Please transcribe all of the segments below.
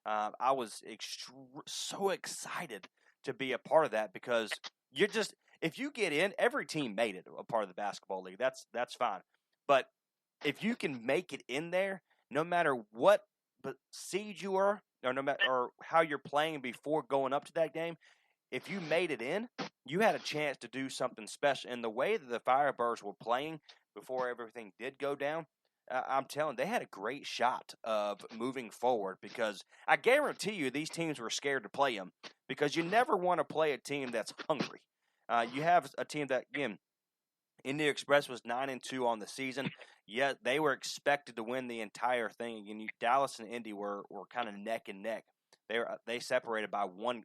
I was so excited to be a part of that because if you get in, every team made it a part of the basketball league. That's fine. But if you can make it in there, no matter what seed you are, or how you're playing before going up to that game, if you made it in, you had a chance to do something special. And the way that the Firebirds were playing before everything did go down, I'm telling you, they had a great shot of moving forward because I guarantee you these teams were scared to play them because you never want to play a team that's hungry. You have a team that, again, India Express was 9-2 on the season, yet they were expected to win the entire thing. Again, Dallas and Indy were kind of neck and neck. They separated by one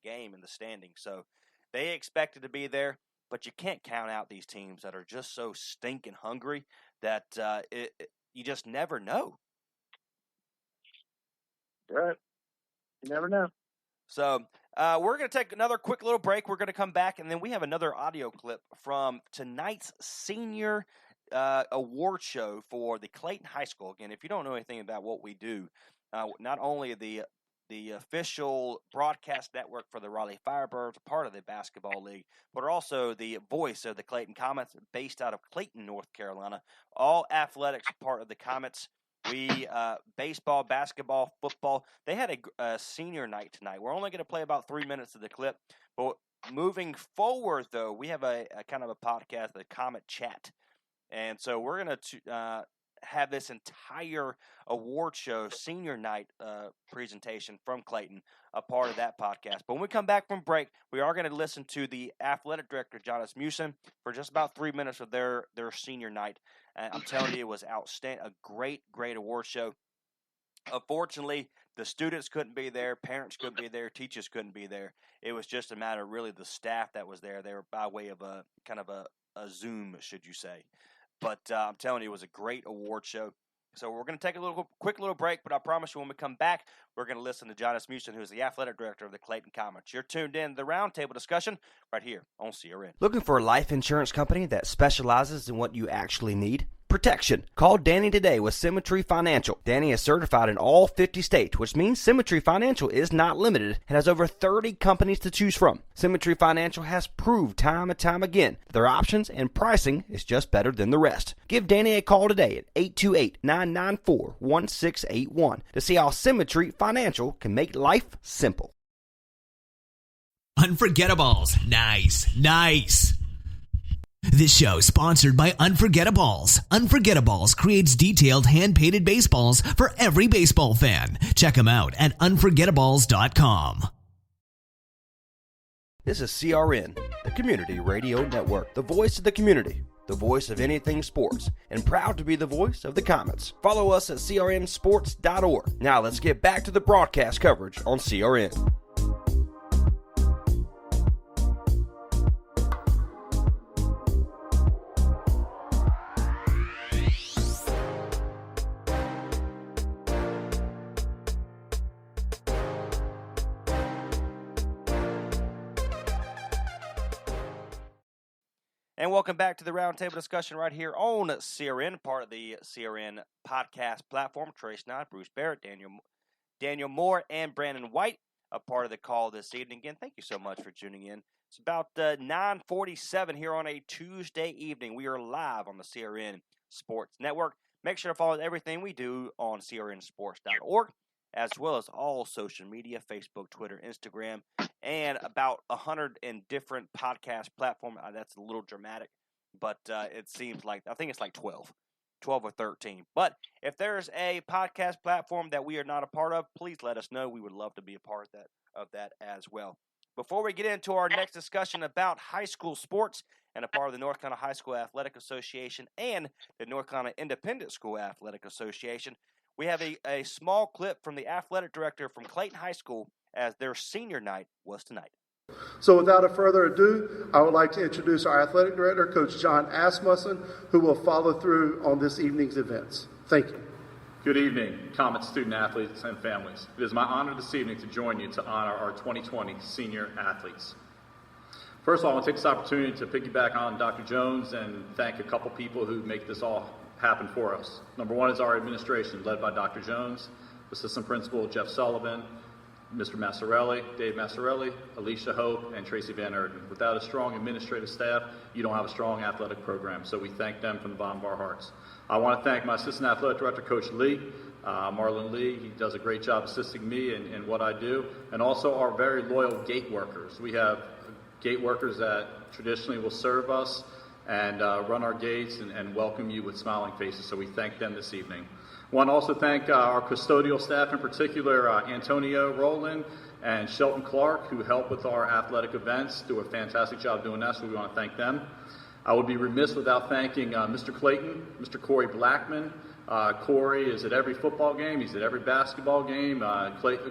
game in the standings, so they expected to be there. But you can't count out these teams that are just so stinking hungry that you just never know. Right. You never know. So we're going to take another quick little break. We're going to come back, and then we have another audio clip from tonight's senior award show for the Clayton High School. Again, if you don't know anything about what we do, not only the official broadcast network for the Raleigh Firebirds, part of the basketball league, but also the voice of the Clayton Comets, based out of Clayton, North Carolina. All athletics part of the Comets. We baseball, basketball, football. They had a senior night tonight. We're only going to play about 3 minutes of the clip, but moving forward, though, we have a kind of a podcast, the Comet Chat, and so we're going to have this entire award show senior night presentation from Clayton, a part of that podcast. But when we come back from break, we are going to listen to the athletic director, John Asmussen, for just about 3 minutes of their senior night. I'm telling you, it was outstanding, a great award show. Unfortunately, the students couldn't be there, parents couldn't be there, teachers couldn't be there. It was just a matter of really the staff that was there. They were by way of a kind of a Zoom, should you say. But I'm telling you, it was a great award show. So we're going to take a quick little break, but I promise you when we come back, we're going to listen to John Asmussen, who is the athletic director of the Clayton Comets. You're tuned in to the Roundtable discussion right here on CRN. Looking for a life insurance company that specializes in what you actually need? Protection. Call Danny today with Symmetry Financial. Danny is certified in all 50 states, which means Symmetry Financial is not limited and has over 30 companies to choose from. Symmetry Financial has proved time and time again that their options and pricing is just better than the rest. Give Danny a call today at 828-994-1681 to see how Symmetry Financial can make life simple. Unforgettables. Nice. This show sponsored by Unforgettables. Unforgettables creates detailed hand-painted baseballs for every baseball fan. Check them out at unforgettables.com. This is CRN, the Community Radio Network, the voice of the community, the voice of anything sports, and proud to be the voice of the Comets. Follow us at crnsports.org. Now let's get back to the broadcast coverage on CRN. And welcome back to the Roundtable discussion right here on CRN, part of the CRN podcast platform. Trace Knight, Bruce Barrett, Daniel Moore, and Brandon White, a part of the call this evening. Again, thank you so much for tuning in. It's about 9:47 here on a Tuesday evening. We are live on the CRN Sports Network. Make sure to follow everything we do on crnsports.org, as well as all social media, Facebook, Twitter, Instagram, and about 100 in different podcast platforms. That's a little dramatic, but it seems like, I think it's like 12 or 13. But if there's a podcast platform that we are not a part of, please let us know. We would love to be a part of that as well. Before we get into our next discussion about high school sports and a part of the North Carolina High School Athletic Association and the North Carolina Independent School Athletic Association, we have a small clip from the athletic director from Clayton High School as their senior night was tonight. So without a further ado, I would like to introduce our athletic director, Coach John Asmussen, who will follow through on this evening's events. Thank you. Good evening, Comet student athletes and families. It is my honor this evening to join you to honor our 2020 senior athletes. First of all, I want to take this opportunity to piggyback on Dr. Jones and thank a couple people who make this all happen for us. Number one is our administration, led by Dr. Jones. Assistant Principal Jeff Sullivan, Mr. Massarelli, Dave Massarelli, Alicia Hope, and Tracy Van Erden. Without a strong administrative staff, you don't have a strong athletic program, so we thank them from the bottom of our hearts. I want to thank my Assistant Athletic Director, Coach Lee, Marlon Lee. He does a great job assisting me in what I do, and also our very loyal gate workers. We have gate workers that traditionally will serve us and run our gates and welcome you with smiling faces, so we thank them this evening. I want to also thank our custodial staff, in particular Antonio Rowland and Shelton Clark, who help with our athletic events, do a fantastic job doing that, so we want to thank them. I would be remiss without thanking Mr. Clayton, Mr. Corey Blackman. Corey is at every football game. He's at every basketball game.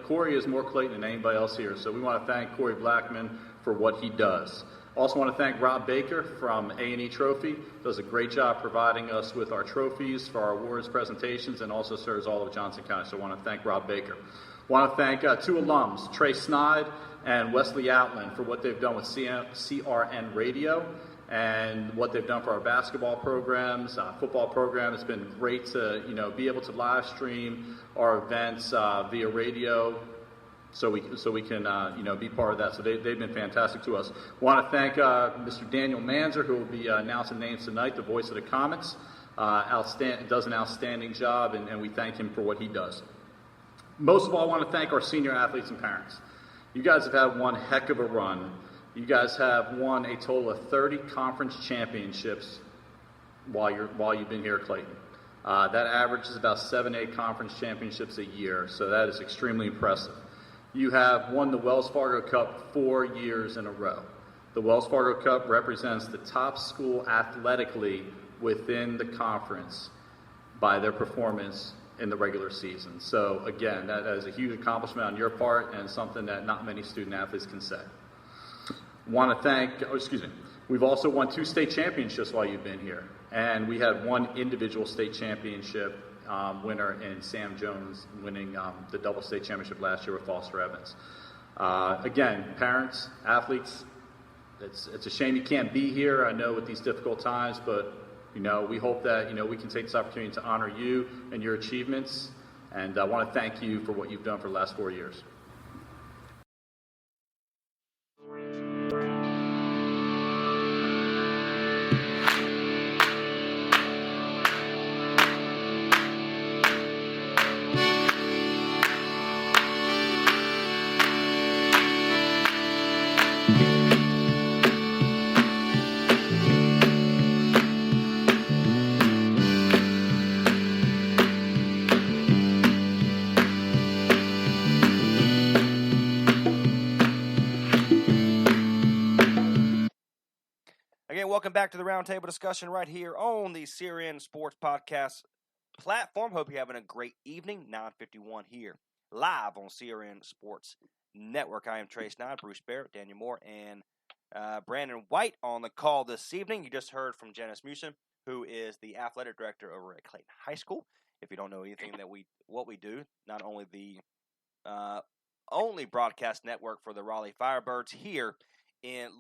Corey is more Clayton than anybody else here, so we want to thank Corey Blackman for what he does. Also want to thank Rob Baker from A&E Trophy. Does a great job providing us with our trophies for our awards presentations and also serves all of Johnson County. So I want to thank Rob Baker. Want to thank two alums, Trey Snide and Wesley Outland, for what they've done with CRN Radio and what they've done for our basketball programs, football program. It's been great to be able to live stream our events via radio. So we can be part of that. So they've been fantastic to us. Want to thank Mr. Daniel Manzer, who will be announcing names tonight, the voice of the Comets. Does an outstanding job, and we thank him for what he does. Most of all, I want to thank our senior athletes and parents. You guys have had one heck of a run. You guys have won a total of 30 conference championships while you've been here at Clayton. That average is about 7-8 conference championships a year, so that is extremely impressive. You have won the Wells Fargo Cup 4 years in a row. The Wells Fargo Cup represents the top school athletically within the conference by their performance in the regular season. So again, that is a huge accomplishment on your part and something that not many student athletes can say. Want to thank, we've also won 2 state championships while you've been here. And we had 1 individual state championship winner in Sam Jones winning the double state championship last year with Foster Evans. Again, parents, athletes, it's a shame you can't be here, I know, with these difficult times, but we hope that we can take this opportunity to honor you and your achievements, and I want to thank you for what you've done for the last 4 years. Welcome back to the roundtable discussion right here on the CRN Sports Podcast platform. Hope you're having a great evening. 9:51 here, live on CRN Sports Network. I am Trey Snide, Bruce Barrett, Daniel Moore, and Brandon White on the call this evening. You just heard from Janice Musin, who is the athletic director over at Clayton High School. If you don't know anything what we do, not only the only broadcast network for the Raleigh Firebirds here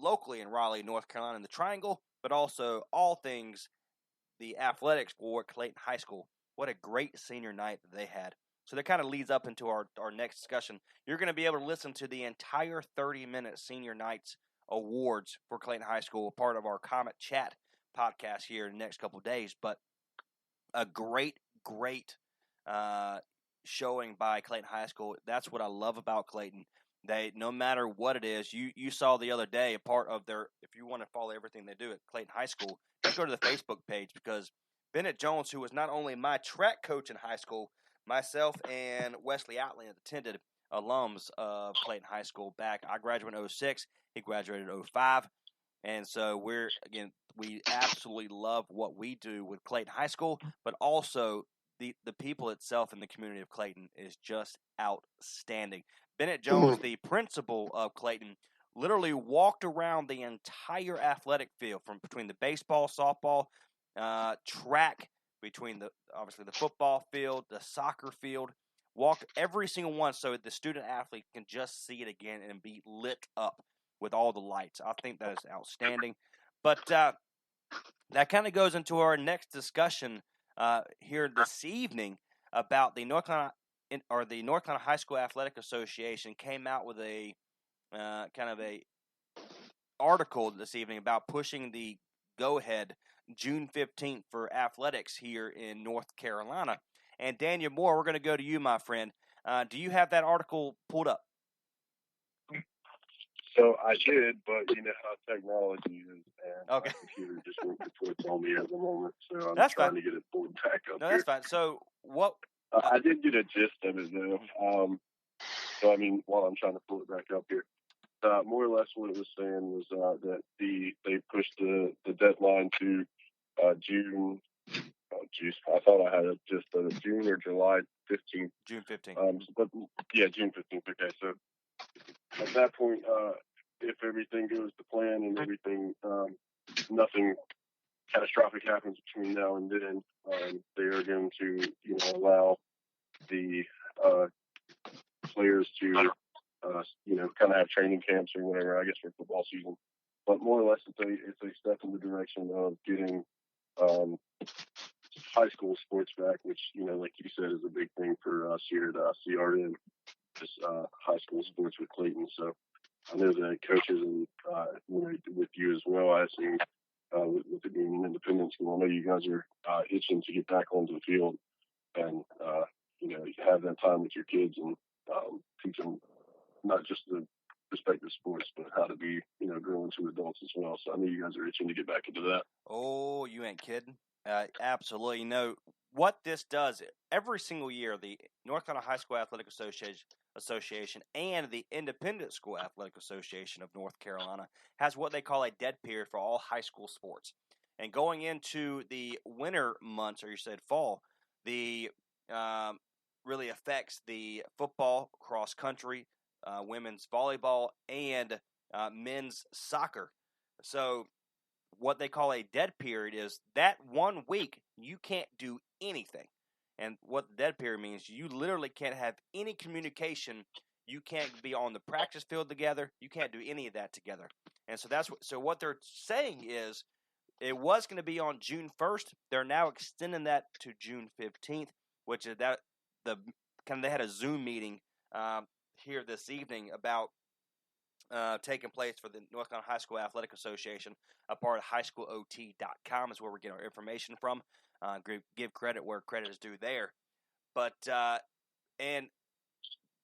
locally in Raleigh, North Carolina, in the Triangle, but also all things the athletics for Clayton High School. What a great senior night that they had. So that kind of leads up into our next discussion. You're going to be able to listen to the entire 30-minute senior nights awards for Clayton High School, part of our Comet Chat podcast here in the next couple of days. But a great showing by Clayton High School. That's what I love about Clayton. They, no matter what it is, you saw the other day a part of if you want to follow everything they do at Clayton High School, just go to the Facebook page, because Bennett Jones, who was not only my track coach in high school, myself and Wesley Outland attended alums of Clayton High School back. I graduated in 2006. He graduated in 2005. And so we absolutely love what we do with Clayton High School, but also the people itself in the community of Clayton is just outstanding. Bennett Jones, the principal of Clayton, literally walked around the entire athletic field from between the baseball, softball, track, between obviously the football field, the soccer field, walked every single one so the student athlete can just see it again and be lit up with all the lights. I think that is outstanding. But that kind of goes into our next discussion here this evening about the North Carolina the North Carolina High School Athletic Association came out with a kind of a article this evening about pushing the go-ahead June 15th for athletics here in North Carolina. And Daniel Moore, we're going to go to you, my friend. Do you have that article pulled up? So I did, but you know how technology is, and Okay. my computer just won't put it on me at the moment, so I'm That's trying fine. to get it pulled back up No, here. that's fine. So what? I did get a gist of it, though. So, I mean, while I'm trying to pull it back up here, more or less what it was saying was that they pushed the deadline to June. Oh, geez, I thought I had it just June or July 15th. June 15th. But yeah, June 15th. Okay, so at that point, if everything goes to plan and everything, nothing catastrophic happens between now and then, they are going to, allow the players to, kind of have training camps or whatever, I guess, for football season. But more or less, it's a step in the direction of getting high school sports back, which, like you said, is a big thing for us here at CRN, just high school sports with Clayton. So I know that coaches and with you as well, I assume, with it being an independent school, I know you guys are itching to get back onto the field and, have that time with your kids and teach them not just the respective sports, but how to be, grow into adults as well. So I know you guys are itching to get back into that. Oh, you ain't kidding. Absolutely. What this does, every single year, the North Carolina High School Athletic Association and the Independent School Athletic Association of North Carolina has what they call a dead period for all high school sports. And going into the winter months, or you said fall, the really affects the football, cross country, women's volleyball, and men's soccer. So what they call a dead period is that 1 week you can't do anything. And what the dead period means, you literally can't have any communication. You can't be on the practice field together. You can't do any of that together. And so what they're saying is it was going to be on June 1st. They're now extending that to June 15th, which is they had a Zoom meeting here this evening about taking place for the North Carolina High School Athletic Association. A part of highschoolot.com is where we get our information from. Give credit where credit is due there. But and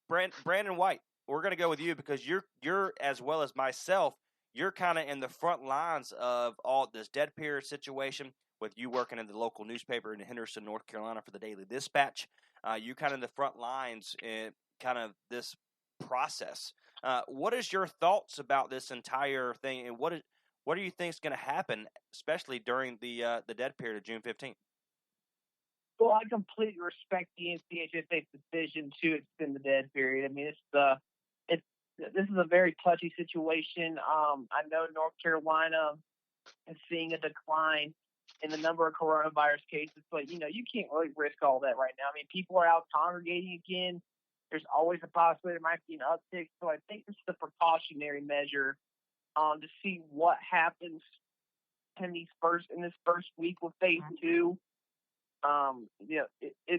Brandon White, we're going to go with you because you're as well as myself. You're kind of in the front lines of all this dead period situation with you working in the local newspaper in Henderson, North Carolina for the Daily Dispatch. You kind of in the front lines in kind of this process. What is your thoughts about this entire thing, and what do you think is going to happen, especially during the dead period of June 15th? Well, I completely respect the NCHSA's decision to extend the dead period. I mean, this is a very touchy situation. I know North Carolina is seeing a decline in the number of coronavirus cases, but you can't really risk all that right now. I mean, people are out congregating again. There's always a possibility there might be an uptick. So I think this is a precautionary measure to see what happens in this first week with phase 2.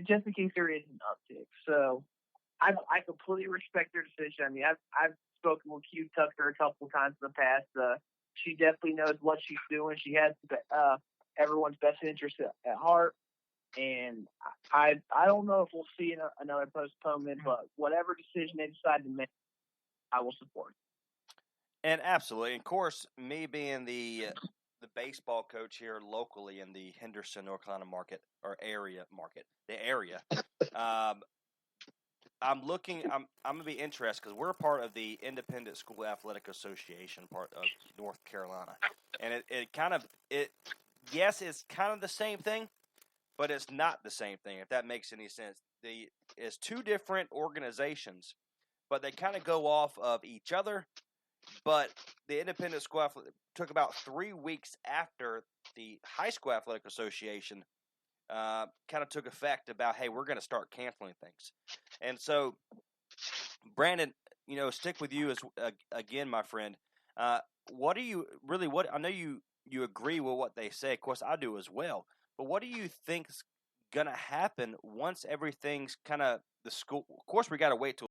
Just in case there is an uptick. So I completely respect their decision. I mean, I've spoken with Q Tucker a couple of times in the past. She definitely knows what she's doing. She has everyone's best interest at heart. And I don't know if we'll see another postponement, but whatever decision they decide to make, I will support. And absolutely, of course, me being the baseball coach here locally in the Henderson, North Carolina area. I'm gonna be interested because we're part of the Independent School Athletic Association, part of North Carolina, and yes, it's kind of the same thing, but it's not the same thing, if that makes any sense. It's two different organizations, but they kind of go off of each other. But the Independent School Athletic took about 3 weeks after the High School Athletic Association kind of took effect about, hey, we're going to start canceling things. And so, Brandon, stick with you again, my friend. What do you I know you agree with what they say. Of course, I do as well. But what do you think's going to happen once everything's kind of the school. Of course, we got to wait till